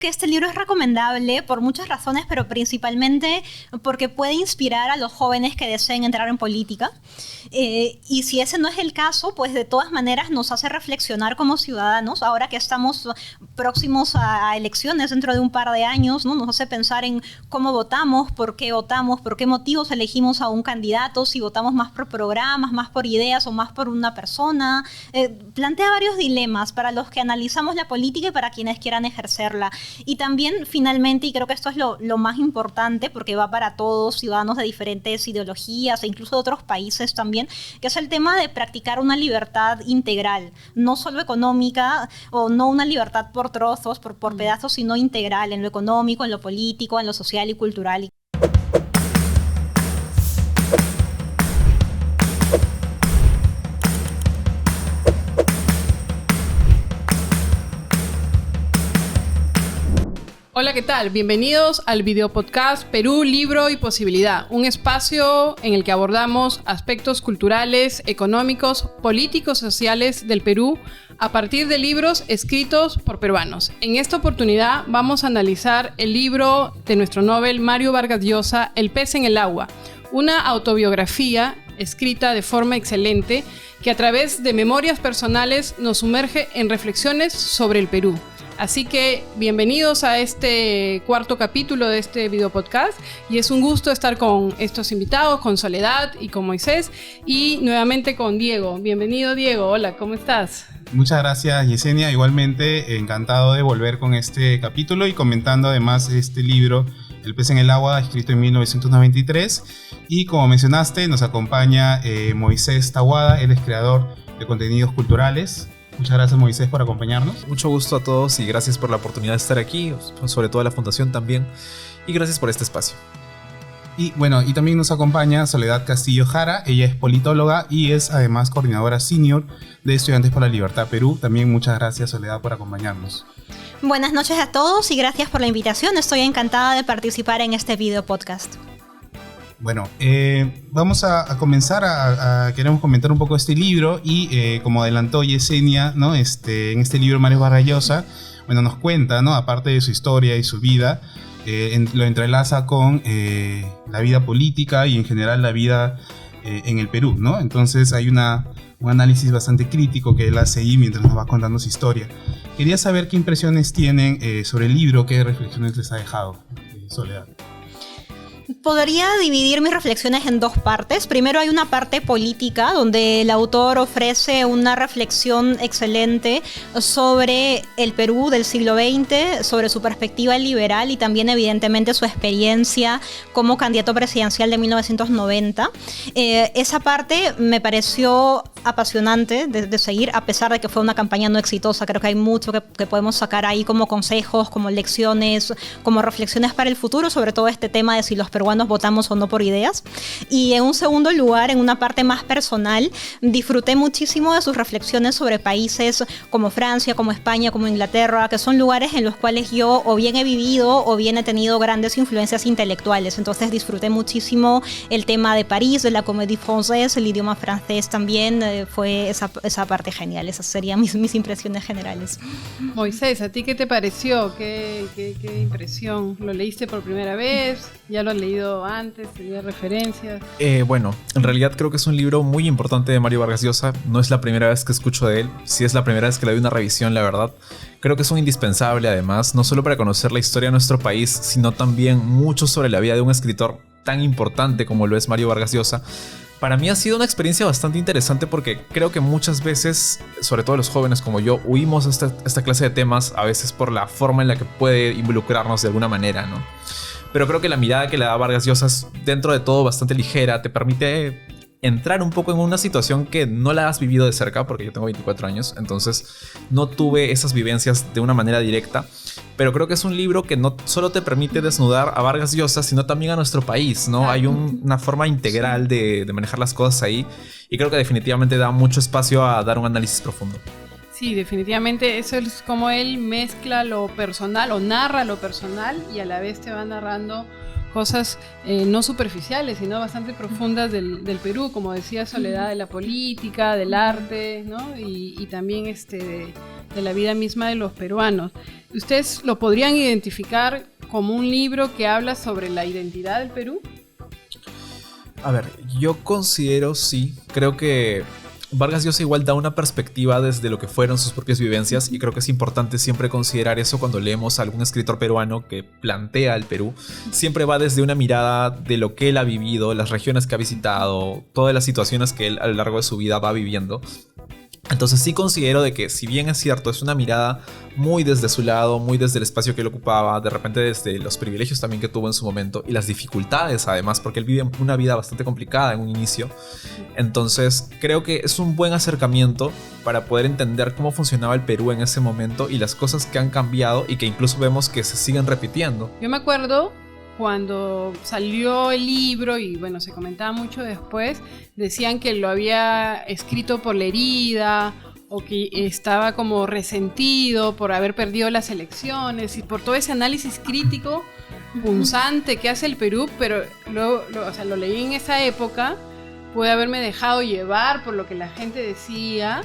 Que este libro es recomendable por muchas razones, pero principalmente porque puede inspirar a los jóvenes que deseen entrar en política. Y si ese no es el caso, pues de todas maneras nos hace reflexionar como ciudadanos, ahora que estamos próximos a elecciones dentro de un par de años, ¿no? Nos hace pensar en cómo votamos, por qué motivos elegimos a un candidato, si votamos más por programas, más por ideas o más por una persona. Plantea varios dilemas para los que analizamos la política y para quienes quieran ejercerla. Y también, finalmente, y creo que esto es lo más importante, porque va para todos, ciudadanos de diferentes ideologías e incluso de otros países también, que es el tema de practicar una libertad integral, no solo económica, o no una libertad por trozos, por pedazos, sino integral, en lo económico, en lo político, en lo social y cultural. Hola, ¿qué tal? Bienvenidos al video podcast Perú, Libro y Posibilidad, un espacio en el que abordamos aspectos culturales, económicos, políticos, sociales del Perú a partir de libros escritos por peruanos. En esta oportunidad vamos a analizar el libro de nuestro Nobel Mario Vargas Llosa, El pez en el agua, una autobiografía escrita de forma excelente que a través de memorias personales nos sumerge en reflexiones sobre el Perú. Así que bienvenidos a este cuarto capítulo de este video podcast y es un gusto estar con estos invitados, con Soledad y con Moisés y nuevamente con Diego. Bienvenido, Diego. Hola, ¿cómo estás? Muchas gracias, Yesenia. Igualmente encantado de volver con este capítulo y comentando además este libro, El pez en el agua, escrito en 1993. Y como mencionaste, nos acompaña Moisés Tahuada, él es creador de contenidos culturales. Muchas gracias, Moisés, por acompañarnos. Mucho gusto a todos y gracias por la oportunidad de estar aquí, sobre todo a la Fundación también, y gracias por este espacio. Y bueno, y también nos acompaña Soledad Castillo Jara, ella es politóloga y es además coordinadora senior de Estudiantes por la Libertad Perú. También muchas gracias, Soledad, por acompañarnos. Buenas noches a todos y gracias por la invitación. Estoy encantada de participar en este video podcast. Bueno, vamos a comenzar queremos comentar un poco este libro y como adelantó Yesenia, ¿no? En este libro Mario Vargas Llosa, bueno, nos cuenta, ¿no? Aparte de su historia y su vida, lo entrelaza con la vida política y en general la vida en el Perú, ¿no? Entonces hay un análisis bastante crítico que él hace ahí mientras nos va contando su historia. Quería saber qué impresiones tienen sobre el libro, qué reflexiones les ha dejado, Soledad. Podría dividir mis reflexiones en dos partes. Primero hay una parte política donde el autor ofrece una reflexión excelente sobre el Perú del siglo XX, sobre su perspectiva liberal y también evidentemente su experiencia como candidato presidencial de 1990. Esa parte me pareció apasionante de seguir, a pesar de que fue una campaña no exitosa. Creo que hay mucho que podemos sacar ahí como consejos, como lecciones, como reflexiones para el futuro, sobre todo este tema de si los peruanos votamos o no por ideas. Y en un segundo lugar, en una parte más personal, disfruté muchísimo de sus reflexiones sobre países como Francia, como España, como Inglaterra, que son lugares en los cuales yo o bien he vivido o bien he tenido grandes influencias intelectuales. Entonces disfruté muchísimo el tema de París, de la Comédie Française, el idioma francés también, fue esa parte genial. Esas serían mis impresiones generales. Moisés, ¿a ti qué te pareció? ¿Qué impresión? ¿Lo leíste por primera vez? ¿Ya lo has leído antes? ¿Tenía referencias? Bueno, en realidad creo que es un libro muy importante de Mario Vargas Llosa. No es la primera vez que escucho de él. Sí es la primera vez que le doy una revisión, la verdad. Creo que es un indispensable además, no solo para conocer la historia de nuestro país, sino también mucho sobre la vida de un escritor tan importante como lo es Mario Vargas Llosa. Para mí ha sido una experiencia bastante interesante porque creo que muchas veces, sobre todo los jóvenes como yo, huimos a esta clase de temas a veces por la forma en la que puede involucrarnos de alguna manera, ¿no? Pero creo que la mirada que le da Vargas Llosa es dentro de todo bastante ligera, te permite entrar un poco en una situación que no la has vivido de cerca, porque yo tengo 24 años, entonces no tuve esas vivencias de una manera directa, pero creo que es un libro que no solo te permite desnudar a Vargas Llosa, sino también a nuestro país, ¿no? Hay una forma integral de manejar las cosas ahí, y creo que definitivamente da mucho espacio a dar un análisis profundo. Sí, definitivamente eso es como él mezcla lo personal o narra lo personal y a la vez te va narrando cosas no superficiales, sino bastante profundas del Perú, como decía Soledad, de la política, del arte, ¿no? Y también de la vida misma de los peruanos. ¿Ustedes lo podrían identificar como un libro que habla sobre la identidad del Perú? A ver, yo considero sí. Creo que Vargas Llosa igual da una perspectiva desde lo que fueron sus propias vivencias, y creo que es importante siempre considerar eso cuando leemos a algún escritor peruano que plantea el Perú. Siempre va desde una mirada de lo que él ha vivido, las regiones que ha visitado, todas las situaciones que él a lo largo de su vida va viviendo. Entonces sí considero de que, si bien es cierto, es una mirada muy desde su lado, muy desde el espacio que él ocupaba, de repente desde los privilegios también que tuvo en su momento y las dificultades además, porque él vive una vida bastante complicada en un inicio. Entonces creo que es un buen acercamiento para poder entender cómo funcionaba el Perú en ese momento y las cosas que han cambiado y que incluso vemos que se siguen repitiendo. Yo me acuerdo cuando salió el libro, y bueno, se comentaba mucho después, decían que lo había escrito por la herida, o que estaba como resentido por haber perdido las elecciones y por todo ese análisis crítico punzante que hace el Perú, pero lo leí en esa época, pude haberme dejado llevar por lo que la gente decía,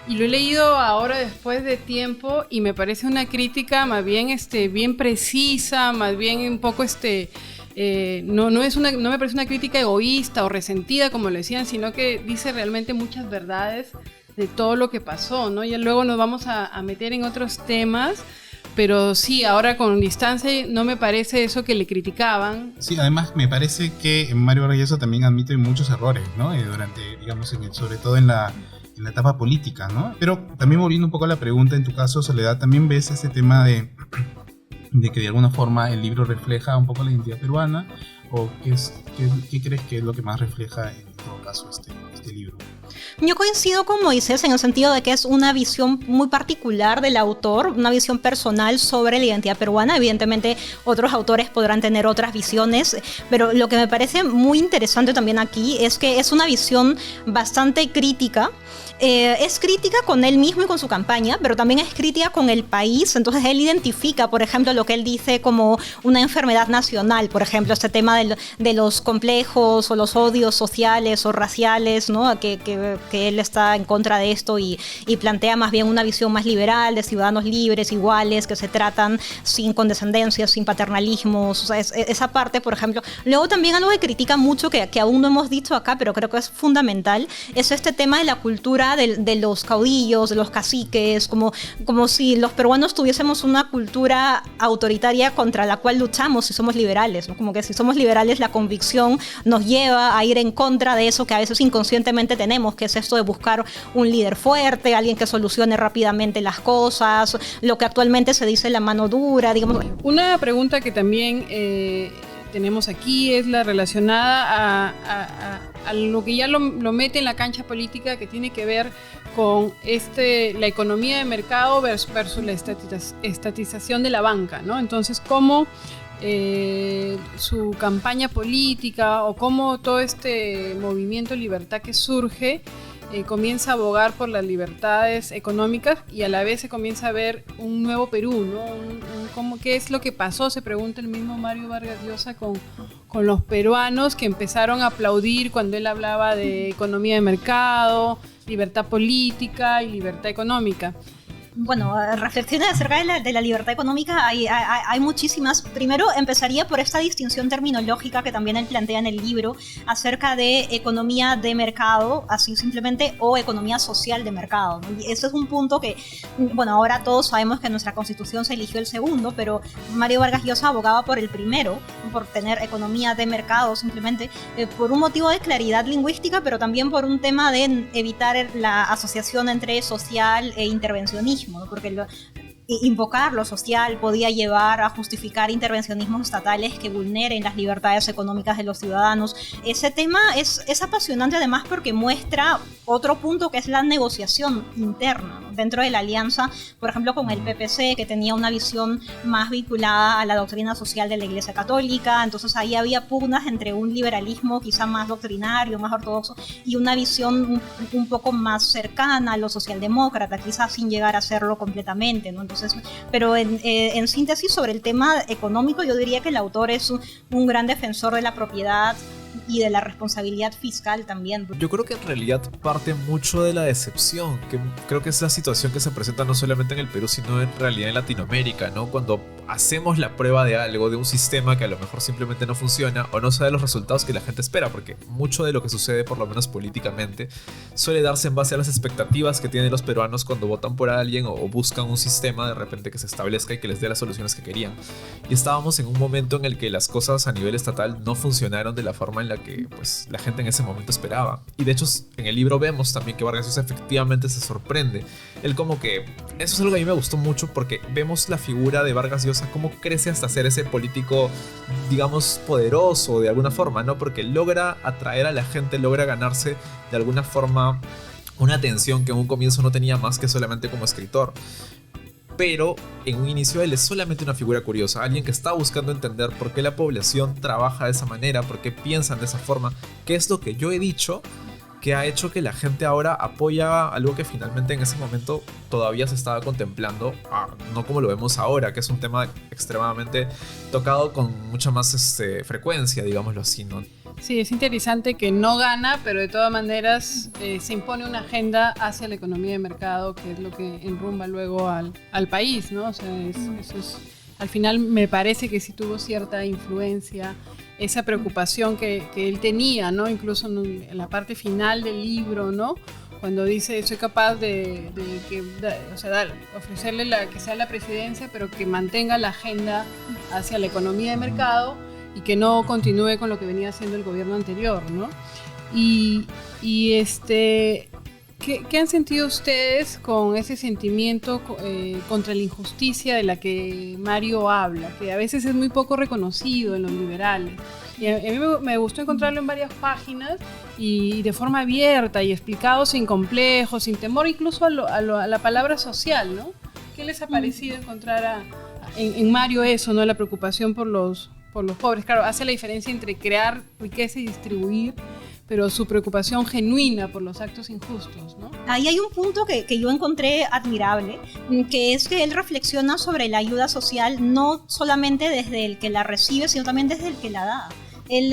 y lo he leído ahora después de tiempo y me parece una crítica más bien bien precisa, más bien un poco no me parece una crítica egoísta o resentida como lo decían, sino que dice realmente muchas verdades de todo lo que pasó, ¿no? Ya luego nos vamos a meter en otros temas, pero sí, ahora con distancia no me parece eso que le criticaban. Sí, además me parece que Mario Vargas Llosa también admite muchos errores, ¿no? Durante, digamos, sobre todo en la etapa política, ¿no? Pero también volviendo un poco a la pregunta, en tu caso, Soledad, ¿también ves ese tema de que de alguna forma el libro refleja un poco la identidad peruana? ¿O qué crees que es lo que más refleja en todo caso este libro? Yo coincido con Moisés en el sentido de que es una visión muy particular del autor, una visión personal sobre la identidad peruana. Evidentemente otros autores podrán tener otras visiones, pero lo que me parece muy interesante también aquí es que es una visión bastante crítica. Es crítica con él mismo y con su campaña, pero también es crítica con el país. Entonces él identifica, por ejemplo, lo que él dice como una enfermedad nacional, por ejemplo, este tema de los complejos o los odios sociales o raciales, ¿no? Que él está en contra de esto y plantea más bien una visión más liberal de ciudadanos libres, iguales, que se tratan sin condescendencias, sin paternalismos. O sea, esa parte, por ejemplo. Luego también algo que critica mucho, que aún no hemos dicho acá, pero creo que es fundamental, es este tema de la cultura de los caudillos, de los caciques, como si los peruanos tuviésemos una cultura autoritaria contra la cual luchamos si somos liberales, ¿no? Como que si somos liberales, la convicción nos lleva a ir en contra de eso que a veces inconscientemente tenemos, que es esto de buscar un líder fuerte, alguien que solucione rápidamente las cosas, lo que actualmente se dice la mano dura, digamos. Una pregunta que también tenemos aquí es la relacionada a lo que ya lo mete en la cancha política, que tiene que ver con la economía de mercado versus la estatización de la banca, ¿no? Entonces, ¿cómo su campaña política o cómo todo este movimiento Libertad que surge comienza a abogar por las libertades económicas y a la vez se comienza a ver un nuevo Perú, ¿no? ¿Qué es lo que pasó? Se pregunta el mismo Mario Vargas Llosa con los peruanos que empezaron a aplaudir cuando él hablaba de economía de mercado, libertad política y libertad económica. Bueno, reflexiones acerca de la libertad económica hay muchísimas. Primero empezaría por esta distinción terminológica que también él plantea en el libro acerca de economía de mercado, así simplemente, o economía social de mercado, ¿no? Y ese es un punto que, bueno, ahora todos sabemos que en nuestra Constitución se eligió el segundo, pero Mario Vargas Llosa abogaba por el primero, por tener economía de mercado simplemente, por un motivo de claridad lingüística, pero también por un tema de evitar la asociación entre social e intervencionismo, ¿no? Porque invocar lo social podía llevar a justificar intervencionismos estatales que vulneren las libertades económicas de los ciudadanos. Ese tema es apasionante además porque muestra otro punto que es la negociación interna, ¿no? Dentro de la alianza, por ejemplo con el PPC, que tenía una visión más vinculada a la doctrina social de la Iglesia Católica. Entonces ahí había pugnas entre un liberalismo quizá más doctrinario, más ortodoxo, y una visión un poco más cercana a lo socialdemócrata, quizás sin llegar a serlo completamente, ¿no? Entonces, pero en síntesis sobre el tema económico, yo diría que el autor es un gran defensor de la propiedad, y de la responsabilidad fiscal también. Yo creo que en realidad parte mucho de la decepción, que creo que es la situación que se presenta no solamente en el Perú, sino en realidad en Latinoamérica, ¿no? Cuando hacemos la prueba de algo, de un sistema que a lo mejor simplemente no funciona o no se da los resultados que la gente espera, porque mucho de lo que sucede, por lo menos políticamente, suele darse en base a las expectativas que tienen los peruanos cuando votan por alguien o buscan un sistema de repente que se establezca y que les dé las soluciones que querían. Y estábamos en un momento en el que las cosas a nivel estatal no funcionaron de la forma en la que pues, la gente en ese momento esperaba. Y de hecho en el libro vemos también que Vargas Llosa efectivamente se sorprende. Él como que... Eso es algo que a mí me gustó mucho porque vemos la figura de Vargas Llosa cómo crece hasta ser ese político, digamos, poderoso de alguna forma, ¿no? Porque logra atraer a la gente, logra ganarse de alguna forma una atención que en un comienzo no tenía más que solamente como escritor. Pero en un inicio él es solamente una figura curiosa, alguien que está buscando entender por qué la población trabaja de esa manera, por qué piensan de esa forma, qué es lo que yo he dicho que ha hecho que la gente ahora apoya algo que finalmente en ese momento todavía se estaba contemplando, no como lo vemos ahora, que es un tema extremadamente tocado con mucha más frecuencia, digámoslo así, ¿no? Sí, es interesante que no gana, pero de todas maneras se impone una agenda hacia la economía de mercado, que es lo que enrumba luego al país, ¿no? O sea, eso es, al final me parece que sí tuvo cierta influencia, esa preocupación que él tenía, ¿no? Incluso en la parte final del libro, ¿no? Cuando dice, soy capaz de ofrecerle que sea la presidencia, pero que mantenga la agenda hacia la economía de mercado y que no continúe con lo que venía haciendo el gobierno anterior, ¿no? ¿Qué han sentido ustedes con ese sentimiento contra la injusticia de la que Mario habla, que a veces es muy poco reconocido en los liberales? Y a mí me gustó encontrarlo en varias páginas y de forma abierta y explicado sin complejos, sin temor incluso a la palabra social, ¿no? ¿Qué les ha parecido encontrar en Mario eso, ¿no? La preocupación por los pobres. Claro, hace la diferencia entre crear riqueza y distribuir, pero su preocupación genuina por los actos injustos, ¿no? Ahí hay un punto que yo encontré admirable, que es que él reflexiona sobre la ayuda social no solamente desde el que la recibe, sino también desde el que la da. Él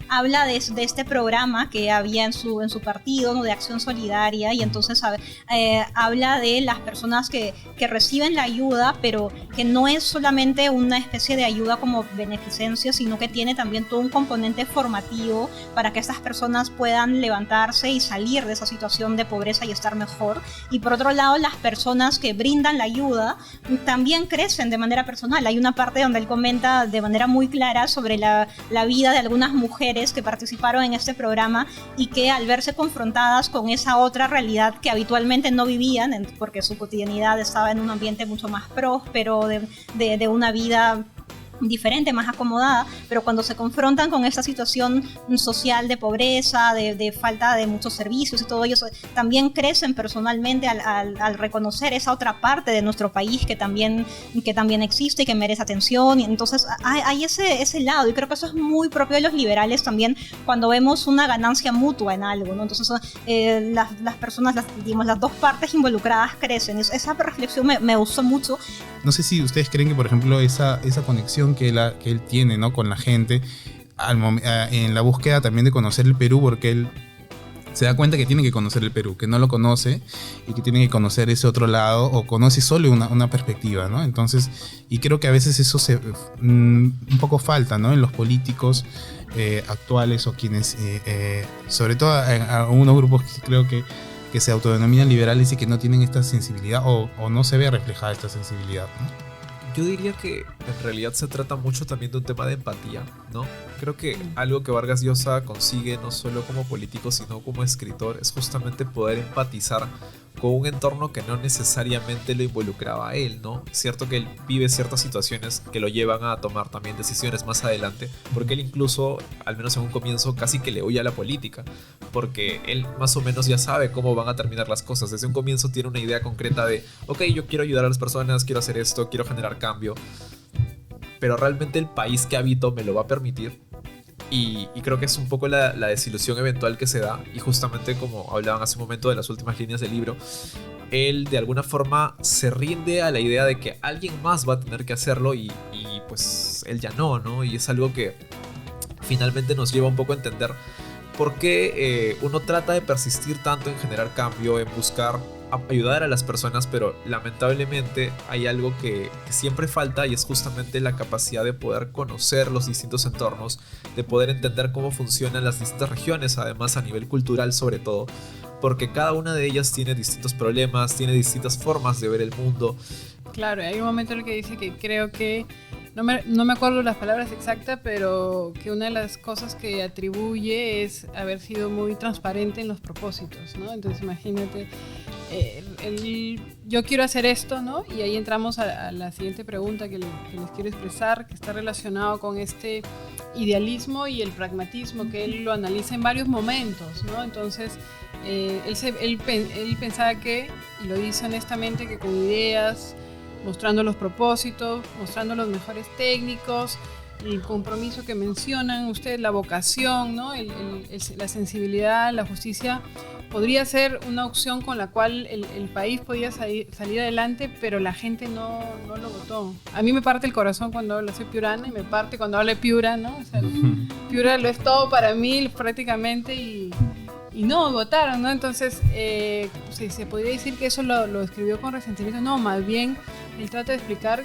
habla de este programa que había en su partido, ¿no? De Acción Solidaria, y entonces habla de las personas que reciben la ayuda, pero que no es solamente una especie de ayuda como beneficencia, sino que tiene también todo un componente formativo para que estas personas puedan levantarse y salir de esa situación de pobreza y estar mejor. Y por otro lado, las personas que brindan la ayuda también crecen de manera personal. Hay una parte donde él comenta de manera muy clara sobre la vida de algunas mujeres que participaron en este programa y que al verse confrontadas con esa otra realidad que habitualmente no vivían, porque su cotidianidad estaba en un ambiente mucho más próspero, de una vida diferente, más acomodada, pero cuando se confrontan con esta situación social de pobreza, de falta de muchos servicios y todo ello, también crecen personalmente al reconocer esa otra parte de nuestro país que también existe y que merece atención. Y entonces hay ese lado, y creo que eso es muy propio de los liberales también, cuando vemos una ganancia mutua en algo, ¿no? Entonces las personas, las dos partes involucradas crecen. Esa reflexión me gustó mucho. No sé si ustedes creen que, por ejemplo, esa conexión que él tiene, ¿no? Con la gente en la búsqueda también de conocer el Perú, porque él se da cuenta que tiene que conocer el Perú, que no lo conoce y que tiene que conocer ese otro lado, o conoce solo una perspectiva, ¿no? Entonces, y creo que a veces eso un poco falta, ¿no? En los políticos actuales, o quienes, sobre todo en algunos grupos que creo que se autodenominan liberales y que no tienen esta sensibilidad, o no se ve reflejada esta sensibilidad, ¿no? Yo diría que en realidad se trata mucho también de un tema de empatía, ¿no? Creo que algo que Vargas Llosa consigue no solo como político, sino como escritor, es justamente poder empatizar con un entorno que no necesariamente lo involucraba a él, ¿no? Cierto que él vive ciertas situaciones que lo llevan a tomar también decisiones más adelante, porque él incluso, al menos en un comienzo, casi que le huye a la política, porque él más o menos ya sabe cómo van a terminar las cosas. Desde un comienzo tiene una idea concreta de, ok, yo quiero ayudar a las personas, quiero hacer esto, quiero generar cambio, pero realmente el país que habito me lo va a permitir. Y creo que es un poco la desilusión eventual que se da, y justamente como hablaban hace un momento de las últimas líneas del libro, él de alguna forma se rinde a la idea de que alguien más va a tener que hacerlo, y pues él ya no, y es algo que finalmente nos lleva un poco a entender por qué uno trata de persistir tanto en generar cambio, en buscar ayudar a las personas, pero lamentablemente hay algo que siempre falta, y es justamente la capacidad de poder conocer los distintos entornos, de poder entender cómo funcionan las distintas regiones, además a nivel cultural sobre todo, porque cada una de ellas tiene distintos problemas, tiene distintas formas de ver el mundo. Claro, hay un momento en el que dice que creo que, no me acuerdo las palabras exactas, pero que una de las cosas que atribuye es haber sido muy transparente en los propósitos, ¿no? Entonces imagínate, yo quiero hacer esto, ¿no? Y ahí entramos a la siguiente pregunta que les quiero expresar, que está relacionado con este idealismo y el pragmatismo, que él lo analiza en varios momentos, ¿no? Entonces, él pensaba que, y lo dice honestamente, que con ideas, mostrando los propósitos, mostrando los mejores técnicos, el compromiso que mencionan ustedes, la vocación, ¿no? La sensibilidad, la justicia, podría ser una opción con la cual el país podía salir adelante, pero la gente no lo votó. A mí me parte el corazón cuando hablo, soy piurana, y me parte cuando hablo de Piura, ¿no? O sea, Piura lo es todo para mí prácticamente, y no votaron, ¿no? Entonces, se podría decir que eso lo escribió con resentimiento. No, más bien él trata de explicar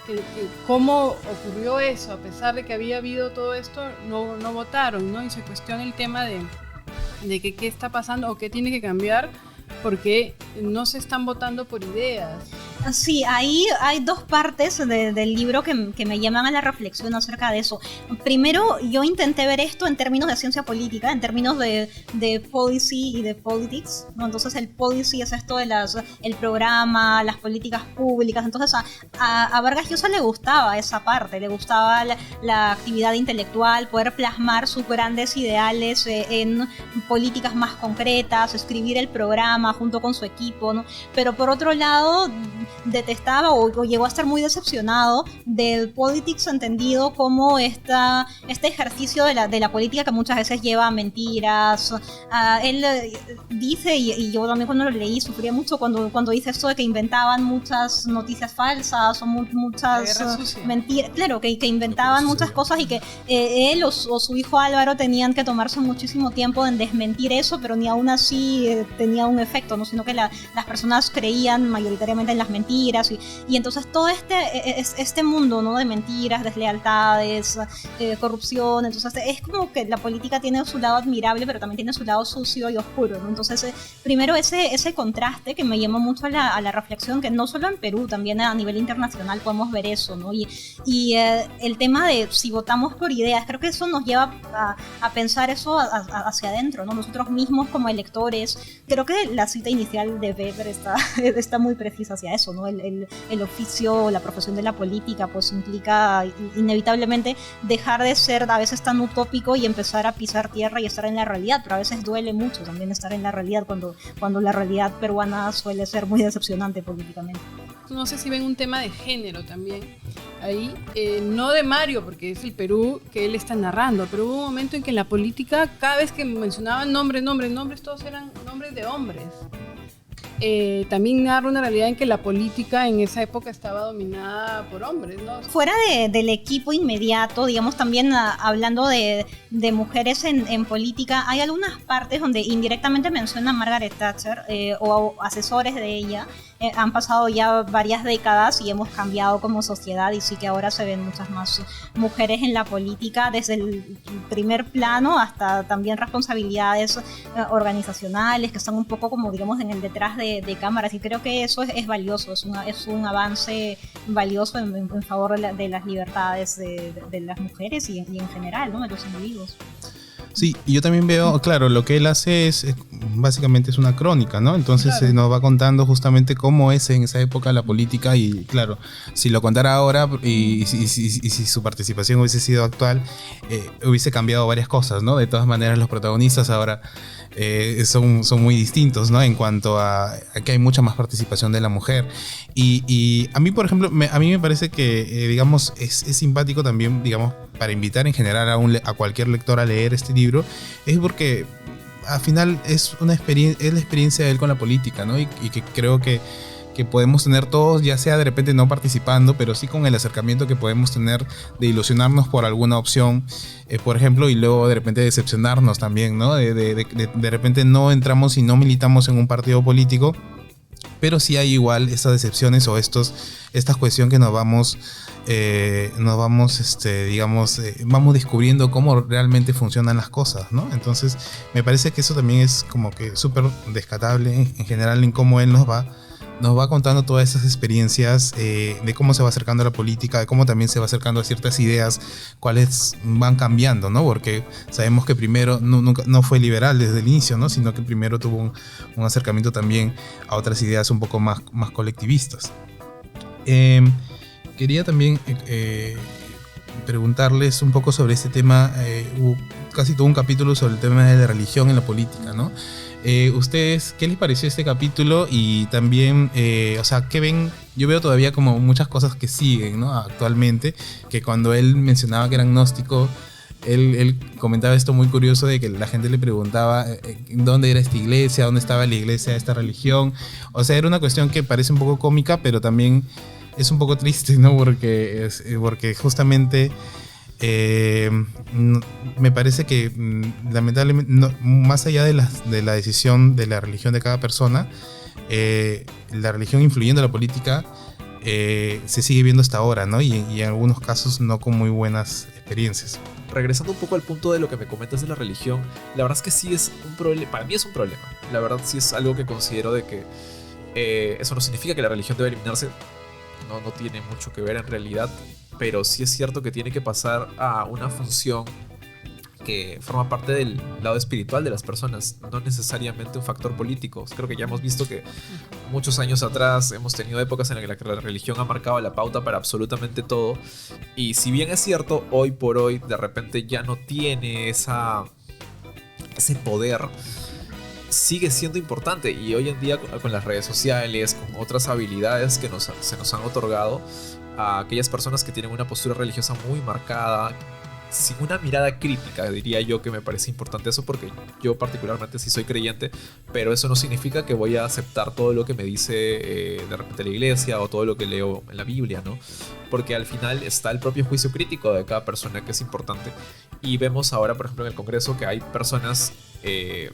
que cómo ocurrió eso, a pesar de que había habido todo esto, no votaron, ¿no? Y se cuestiona el tema de que qué está pasando o qué tiene que cambiar, porque no se están votando por ideas. Sí, ahí hay dos partes del libro que me llaman a la reflexión acerca de eso. Primero, yo intenté ver esto en términos de ciencia política, en términos de policy y de politics, ¿no? Entonces el policy es esto de el programa, las políticas públicas. Entonces a Vargas Llosa le gustaba esa parte, le gustaba la actividad intelectual, poder plasmar sus grandes ideales en políticas más concretas, escribir el programa junto con su equipo, ¿no? Pero por otro lado, detestaba o llegó a estar muy decepcionado del politics entendido como este ejercicio de la política que muchas veces lleva a mentiras. Él dice, y yo también cuando lo leí sufría mucho cuando dice esto de que inventaban muchas noticias falsas o muchas mentiras, claro, que inventaban muchas cosas, y que él o su hijo Álvaro tenían que tomarse muchísimo tiempo en desmentir eso, pero ni aún así tenía un efecto, ¿no? Sino que las personas creían mayoritariamente en las mentiras, y entonces todo este mundo, ¿no? De mentiras, deslealtades, corrupción. Entonces es como que la política tiene su lado admirable, pero también tiene su lado sucio y oscuro, ¿no? Entonces primero ese contraste que me llamó mucho a la reflexión, que no solo en Perú, también a nivel internacional podemos ver eso, ¿no? Y el tema de si votamos por ideas, creo que eso nos lleva a pensar eso hacia adentro, ¿no? Nosotros mismos como electores, creo que la cita inicial de Weber está muy precisa hacia eso, ¿no? El oficio, la profesión de la política, pues implica inevitablemente dejar de ser a veces tan utópico y empezar a pisar tierra y estar en la realidad, pero a veces duele mucho también estar en la realidad cuando la realidad peruana suele ser muy decepcionante políticamente. No sé si ven un tema de género también ahí, no de Mario, porque es el Perú que él está narrando, pero hubo un momento en que en la política, cada vez que mencionaban nombres, todos eran nombres de hombres. También narra una realidad en que la política en esa época estaba dominada por hombres, ¿no? Fuera del equipo inmediato, digamos, también hablando de mujeres en política, hay algunas partes donde indirectamente menciona a Margaret Thatcher o asesores de ella. Han pasado ya varias décadas y hemos cambiado como sociedad, y sí que ahora se ven muchas más mujeres en la política, desde el primer plano hasta también responsabilidades organizacionales que están un poco como, digamos, en el detrás de cámaras, y creo que eso es valioso, es un avance valioso en favor de las libertades de las mujeres y en general, ¿no? De los individuos. Sí, yo también veo, claro, lo que él hace básicamente es una crónica, ¿no? Entonces claro, nos va contando justamente cómo es en esa época la política, y claro, si lo contara ahora y si su participación hubiese sido actual, hubiese cambiado varias cosas, ¿no? De todas maneras, los protagonistas ahora son muy distintos, ¿no? En cuanto a que hay mucha más participación de la mujer. Y a mí, por ejemplo, a mí me parece que, digamos, es simpático también, digamos, para invitar en general a cualquier lector a leer este libro, es porque al final es la experiencia de él con la política, ¿no? Y que creo que que podemos tener todos, ya sea de repente no participando, pero sí con el acercamiento que podemos tener de ilusionarnos por alguna opción, por ejemplo, y luego de repente decepcionarnos también, ¿no? De repente no entramos y no militamos en un partido político, pero sí hay igual estas decepciones o estas cuestiones que vamos vamos descubriendo cómo realmente funcionan las cosas, ¿no? Entonces me parece que eso también es como que súper descatable en general en cómo él nos va contando todas esas experiencias de cómo se va acercando a la política, de cómo también se va acercando a ciertas ideas, cuáles van cambiando, ¿no? Porque sabemos que primero no fue liberal desde el inicio, ¿no? Sino que primero tuvo un acercamiento también a otras ideas un poco más colectivistas. Quería también preguntarles un poco sobre este tema. Hubo casi todo un capítulo sobre el tema de la religión en la política, ¿no? ¿Ustedes qué les pareció este capítulo? Y también, o sea, ¿qué ven? Yo veo todavía como muchas cosas que siguen, ¿no? Actualmente, que cuando él mencionaba que era agnóstico, él comentaba esto muy curioso de que la gente le preguntaba dónde era esta iglesia, dónde estaba la iglesia de esta religión. O sea, era una cuestión que parece un poco cómica, pero también es un poco triste, ¿no? Porque justamente me parece que lamentablemente, más allá de la decisión de la religión de cada persona, la religión influyendo en la política se sigue viendo hasta ahora, ¿no? Y en algunos casos no con muy buenas experiencias. Regresando un poco al punto de lo que me comentas de la religión, la verdad es que sí es un problema, para mí es un problema. La verdad sí es algo que considero de que eso no significa que la religión debe eliminarse, no tiene mucho que ver en realidad, pero sí es cierto que tiene que pasar a una función que forma parte del lado espiritual de las personas, no necesariamente un factor político. Creo que ya hemos visto que muchos años atrás hemos tenido épocas en las que la religión ha marcado la pauta para absolutamente todo, y si bien es cierto, hoy por hoy de repente ya no tiene ese poder, sigue siendo importante, y hoy en día con las redes sociales, con otras habilidades que se nos han otorgado a aquellas personas que tienen una postura religiosa muy marcada, sin una mirada crítica, diría yo, que me parece importante eso, porque yo particularmente sí soy creyente, pero eso no significa que voy a aceptar todo lo que me dice de repente la iglesia o todo lo que leo en la Biblia, ¿no? Porque al final está el propio juicio crítico de cada persona, que es importante, y vemos ahora, por ejemplo, en el Congreso que hay personas que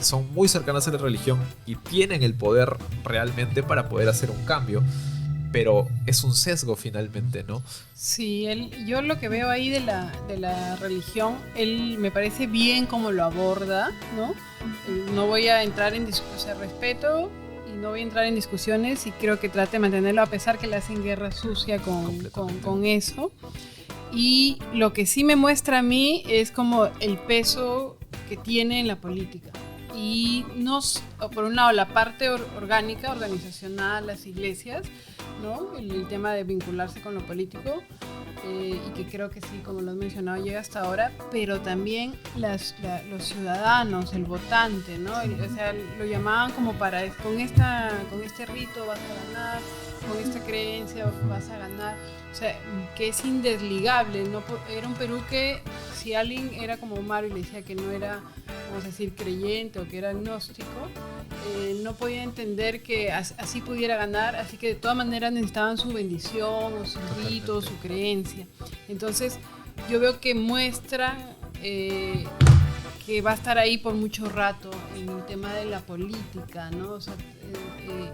son muy cercanas a la religión y tienen el poder realmente para poder hacer un cambio, pero es un sesgo finalmente, ¿no? Sí, yo lo que veo ahí de la religión, él me parece bien cómo lo aborda, ¿no? No voy a entrar en discusión, respeto, y no voy a entrar en discusiones, y creo que trate de mantenerlo, a pesar que le hacen guerra sucia con eso. Y lo que sí me muestra a mí es como el peso que tiene en la política. Y por un lado, la parte orgánica, organizacional, las iglesias, ¿no? El tema de vincularse con lo político, y que creo que sí, como lo has mencionado, llega hasta ahora, pero también los ciudadanos, el votante, ¿no? O sea, lo llamaban como con este rito vas a ganar, con esta creencia vas a ganar. O sea, que es indesligable, ¿no? Era un Perú que, si alguien era como Mario y le decía que no era, vamos a decir, creyente o que era agnóstico, no podía entender que así pudiera ganar, así que de todas maneras necesitaban su bendición o su rito, su creencia. Entonces yo veo que muestra que va a estar ahí por mucho rato en el tema de la política, ¿no? O sea,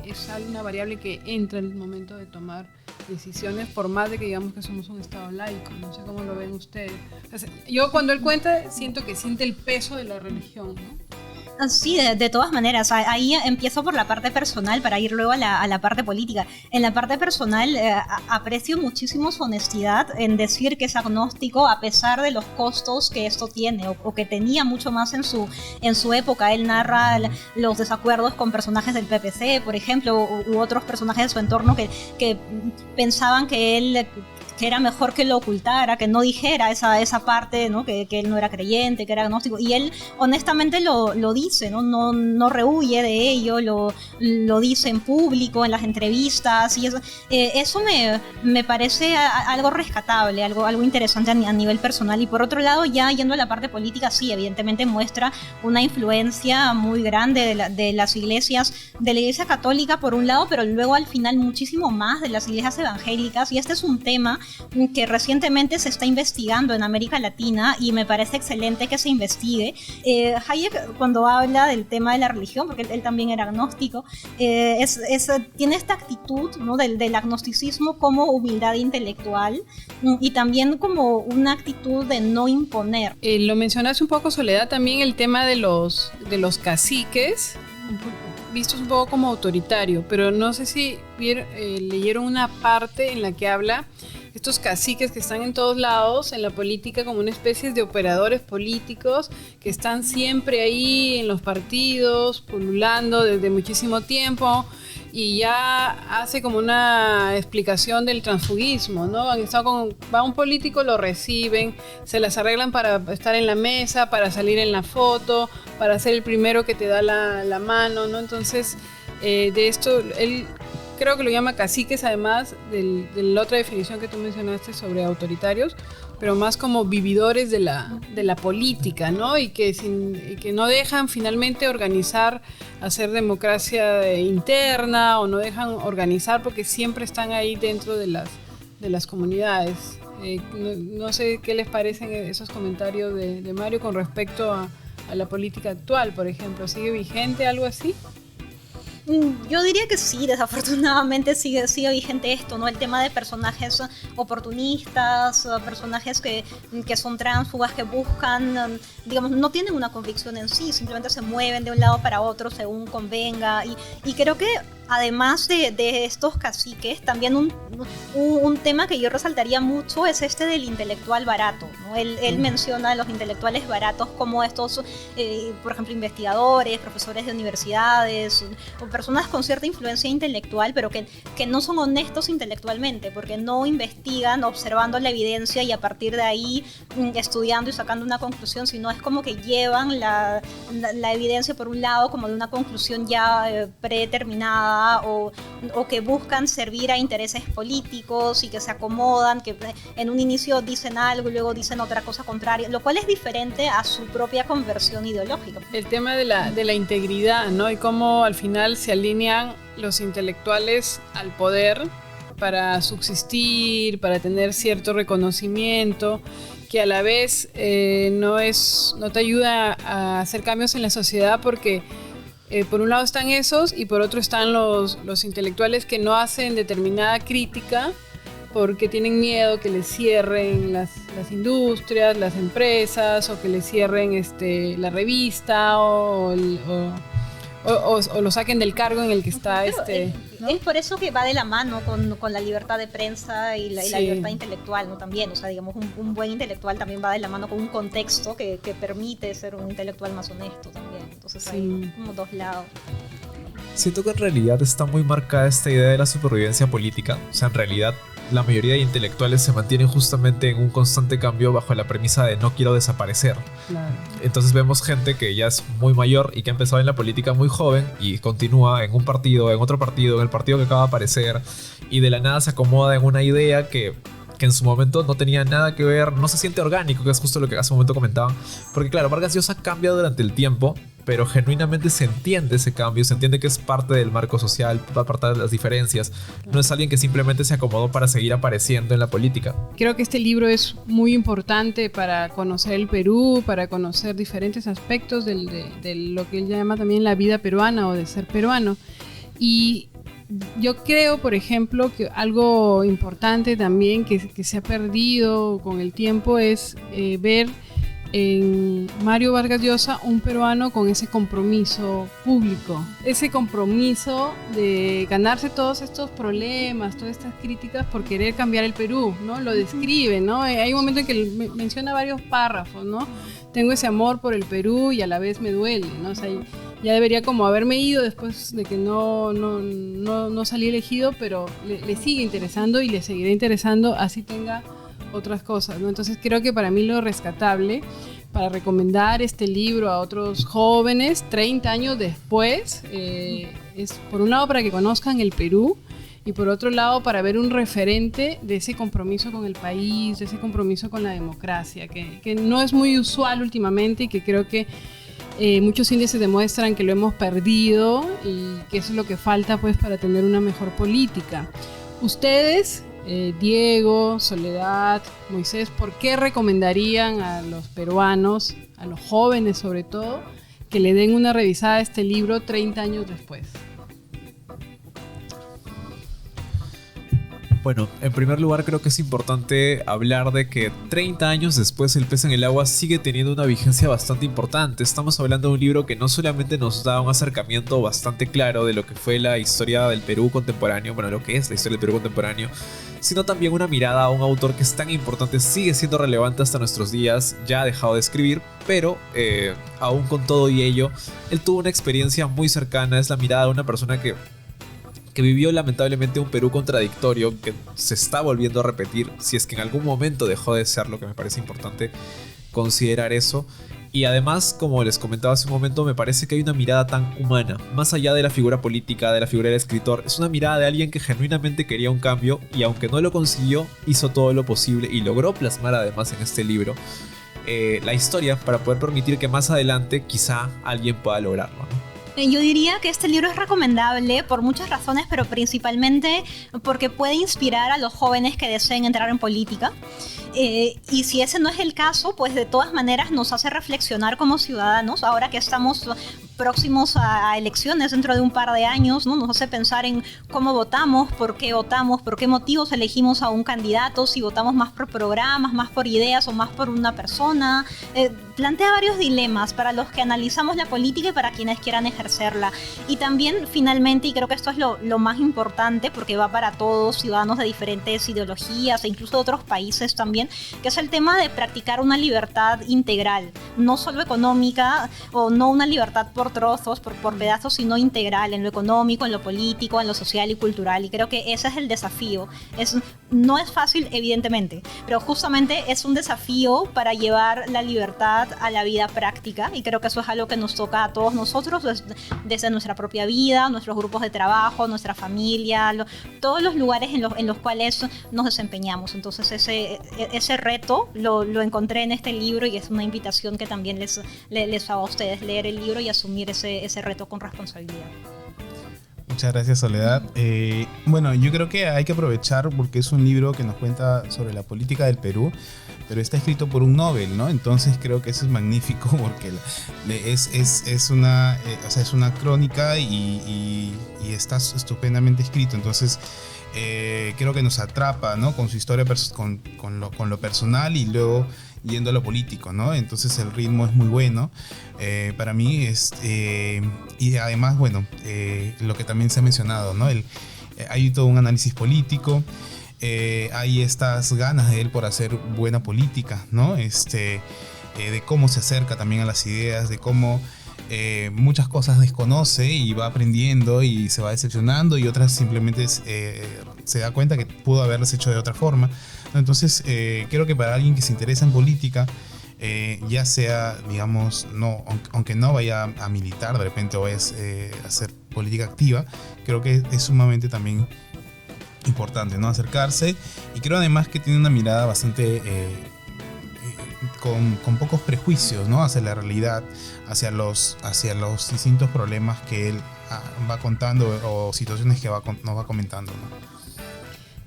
es una variable que entra en el momento de tomar decisiones, por más de que digamos que somos un estado laico. No sé cómo lo ven ustedes. O sea, yo cuando él cuenta siento que siente el peso de la religión, ¿no? Sí, de todas maneras, ahí empiezo por la parte personal para ir luego a la parte política. En la parte personal aprecio muchísimo su honestidad en decir que es agnóstico a pesar de los costos que esto tiene o que tenía mucho más en su época. Él narra los desacuerdos con personajes del PPC, por ejemplo, u otros personajes de su entorno que pensaban que él que era mejor que lo ocultara, que no dijera esa parte, ¿no? Que él no era creyente, que era agnóstico, y él honestamente lo dice, no rehuye de ello, lo dice en público, en las entrevistas, y eso me parece algo rescatable, algo interesante a nivel personal. Y por otro lado, ya yendo a la parte política, sí, evidentemente muestra una influencia muy grande de las iglesias, de la Iglesia Católica por un lado, pero luego al final muchísimo más de las iglesias evangélicas, y este es un tema que recientemente se está investigando en América Latina y me parece excelente que se investigue. Hayek, cuando habla del tema de la religión, porque él también era agnóstico, tiene esta actitud, ¿no? del agnosticismo como humildad intelectual y también como una actitud de no imponer. Lo mencionaste un poco, Soledad, también el tema de los caciques, vistos un poco como autoritario, pero no sé si leyeron una parte en la que habla estos caciques que están en todos lados en la política como una especie de operadores políticos que están siempre ahí en los partidos, pululando desde muchísimo tiempo, y ya hace como una explicación del transfugismo, ¿no? Va un político, lo reciben, se las arreglan para estar en la mesa, para salir en la foto, para ser el primero que te da la mano, ¿no? Entonces, de esto, él creo que lo llama caciques, además de la otra definición que tú mencionaste sobre autoritarios, pero más como vividores de la política, ¿no? Y que no dejan finalmente organizar, hacer democracia interna, o no dejan organizar porque siempre están ahí dentro de las comunidades. No sé qué les parecen esos comentarios de Mario con respecto a la política actual, por ejemplo. ¿Sigue vigente algo así? Yo diría que sí, desafortunadamente sigue vigente esto, ¿no? El tema de personajes oportunistas, personajes que son tránsfugas, que buscan, digamos, no tienen una convicción en sí, simplemente se mueven de un lado para otro según convenga. Y creo que además de estos caciques, también un tema que yo resaltaría mucho es este del intelectual barato, ¿no? Él menciona a los intelectuales baratos como estos, por ejemplo, investigadores, profesores de universidades, o personas con cierta influencia intelectual, pero que no son honestos intelectualmente, porque no investigan observando la evidencia y a partir de ahí estudiando y sacando una conclusión, sino es como que llevan la evidencia por un lado como de una conclusión ya predeterminada, o que buscan servir a intereses políticos y que se acomodan, que en un inicio dicen algo y luego dicen otra cosa contraria, lo cual es diferente a su propia conversión ideológica. El tema de la integridad, ¿no? Y cómo al final se alinean los intelectuales al poder para subsistir, para tener cierto reconocimiento, que a la vez no te ayuda a hacer cambios en la sociedad, porque por un lado están esos y por otro están los intelectuales que no hacen determinada crítica porque tienen miedo que les cierren las industrias, las empresas, o que les cierren la revista o lo saquen del cargo en el que está. ¿No? Es por eso que va de la mano con la libertad de prensa y la libertad intelectual, ¿no? También, o sea, digamos, un buen intelectual también va de la mano con un contexto que permite ser un intelectual más honesto también. Entonces hay como dos lados. Siento que en realidad está muy marcada esta idea de la supervivencia política. O sea, en realidad la mayoría de intelectuales se mantienen justamente en un constante cambio bajo la premisa de no quiero desaparecer. Claro. Entonces vemos gente que ya es muy mayor y que ha empezado en la política muy joven y continúa en un partido, en otro partido, en el partido que acaba de aparecer, y de la nada se acomoda en una idea que en su momento no tenía nada que ver, no se siente orgánico, que es justo lo que hace un momento comentaban. Porque claro, Vargas Llosa cambia durante el tiempo, pero genuinamente se entiende ese cambio, se entiende que es parte del marco social, parte de las diferencias. No es alguien que simplemente se acomodó para seguir apareciendo en la política. Creo que este libro es muy importante para conocer el Perú, para conocer diferentes aspectos de lo que él llama también la vida peruana o de ser peruano. Y yo creo, por ejemplo, que algo importante también que se ha perdido con el tiempo es ver en Mario Vargas Llosa un peruano con ese compromiso público, ese compromiso de ganarse todos estos problemas, todas estas críticas por querer cambiar el Perú, ¿no? Lo describe, ¿no? Hay un momento en que menciona varios párrafos, ¿no? Tengo ese amor por el Perú y a la vez me duele, ¿no? O sea, Ya debería como haberme ido después de que no salí elegido, pero le sigue interesando y le seguirá interesando, así tenga otras cosas, ¿no? Entonces creo que para mí lo rescatable para recomendar este libro a otros jóvenes 30 años después es, por un lado, para que conozcan el Perú, y por otro lado para ver un referente de ese compromiso con el país, de ese compromiso con la democracia, que no es muy usual últimamente y que creo que muchos índices demuestran que lo hemos perdido y que eso es lo que falta, pues, para tener una mejor política. Ustedes, Diego, Soledad, Moisés, ¿por qué recomendarían a los peruanos, a los jóvenes sobre todo, que le den una revisada a este libro 30 años después? Bueno, en primer lugar creo que es importante hablar de que 30 años después El pez en el agua sigue teniendo una vigencia bastante importante. Estamos hablando de un libro que no solamente nos da un acercamiento bastante claro de lo que fue la historia del Perú contemporáneo, bueno, lo que es la historia del Perú contemporáneo, sino también una mirada a un autor que es tan importante, sigue siendo relevante hasta nuestros días, ya ha dejado de escribir, pero aún con todo y ello, él tuvo una experiencia muy cercana, es la mirada de una persona que vivió lamentablemente un Perú contradictorio que se está volviendo a repetir, si es que en algún momento dejó de ser, lo que me parece importante considerar eso. Y además, como les comentaba hace un momento, me parece que hay una mirada tan humana, más allá de la figura política, de la figura del escritor. Es una mirada de alguien que genuinamente quería un cambio y aunque no lo consiguió, hizo todo lo posible y logró plasmar además en este libro la historia para poder permitir que más adelante quizá alguien pueda lograrlo, ¿no? Yo diría que este libro es recomendable por muchas razones, pero principalmente porque puede inspirar a los jóvenes que deseen entrar en política. Y si ese no es el caso, pues de todas maneras nos hace reflexionar como ciudadanos, ahora que estamos próximos a elecciones dentro de un par de años, ¿no? Nos hace pensar en cómo votamos, por qué motivos elegimos a un candidato, si votamos más por programas, más por ideas o más por una persona. Plantea varios dilemas para los que analizamos la política y para quienes quieran ejercerla. Y también, finalmente, y creo que esto es lo más importante, porque va para todos, ciudadanos de diferentes ideologías e incluso de otros países también, que es el tema de practicar una libertad integral, no solo económica, o no una libertad por trozos, por pedazos, sino integral, en lo económico, en lo político, en lo social y cultural. Y creo que ese es el desafío. No es fácil, evidentemente, pero justamente es un desafío para llevar la libertad a la vida práctica, y creo que eso es algo que nos toca a todos nosotros desde nuestra propia vida, nuestros grupos de trabajo, nuestra familia, todos los lugares en los cuales nos desempeñamos. Entonces ese reto lo encontré en este libro y es una invitación que también les hago a ustedes, leer el libro y asumir ese reto con responsabilidad. Muchas gracias, Soledad. Bueno, yo creo que hay que aprovechar porque es un libro que nos cuenta sobre la política del Perú, pero está escrito por un Nobel, ¿no? Entonces creo que eso es magnífico porque es una crónica y está estupendamente escrito. Entonces creo que nos atrapa, ¿no? Con su historia, con lo personal y luego yendo a lo político, ¿no? Entonces el ritmo es muy bueno para mí. Y además, bueno, lo que también se ha mencionado, ¿no? Hay todo un análisis político. Hay estas ganas de él por hacer buena política, ¿no? De cómo se acerca también a las ideas, de cómo muchas cosas desconoce y va aprendiendo y se va decepcionando, y otras simplemente se da cuenta que pudo haberlas hecho de otra forma, ¿no? Entonces creo que para alguien que se interesa en política, ya sea, digamos, aunque no vaya a militar de repente o vaya a hacer política activa, creo que es sumamente también importante, ¿no? Acercarse. Y creo además que tiene una mirada bastante con pocos prejuicios, ¿no? Hacia la realidad, hacia los distintos problemas que él va contando o situaciones que nos va comentando, ¿no?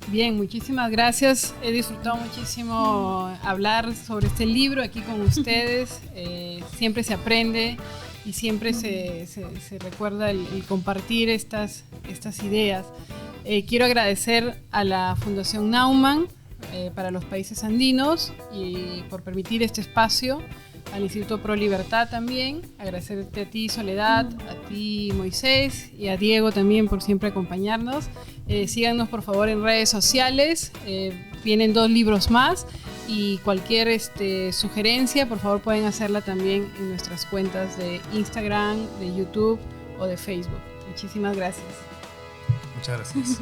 Bien, muchísimas gracias. He disfrutado muchísimo hablar sobre este libro aquí con ustedes. Siempre se aprende y siempre se recuerda el compartir estas ideas. Quiero agradecer a la Fundación Naumann para los países andinos y por permitir este espacio, al Instituto Pro Libertad también. Agradecerte a ti, Soledad, a ti, Moisés, y a Diego también por siempre acompañarnos. Síganos por favor en redes sociales, vienen 2 libros más y cualquier sugerencia, por favor pueden hacerla también en nuestras cuentas de Instagram, de YouTube o de Facebook. Muchísimas gracias. Muchas gracias.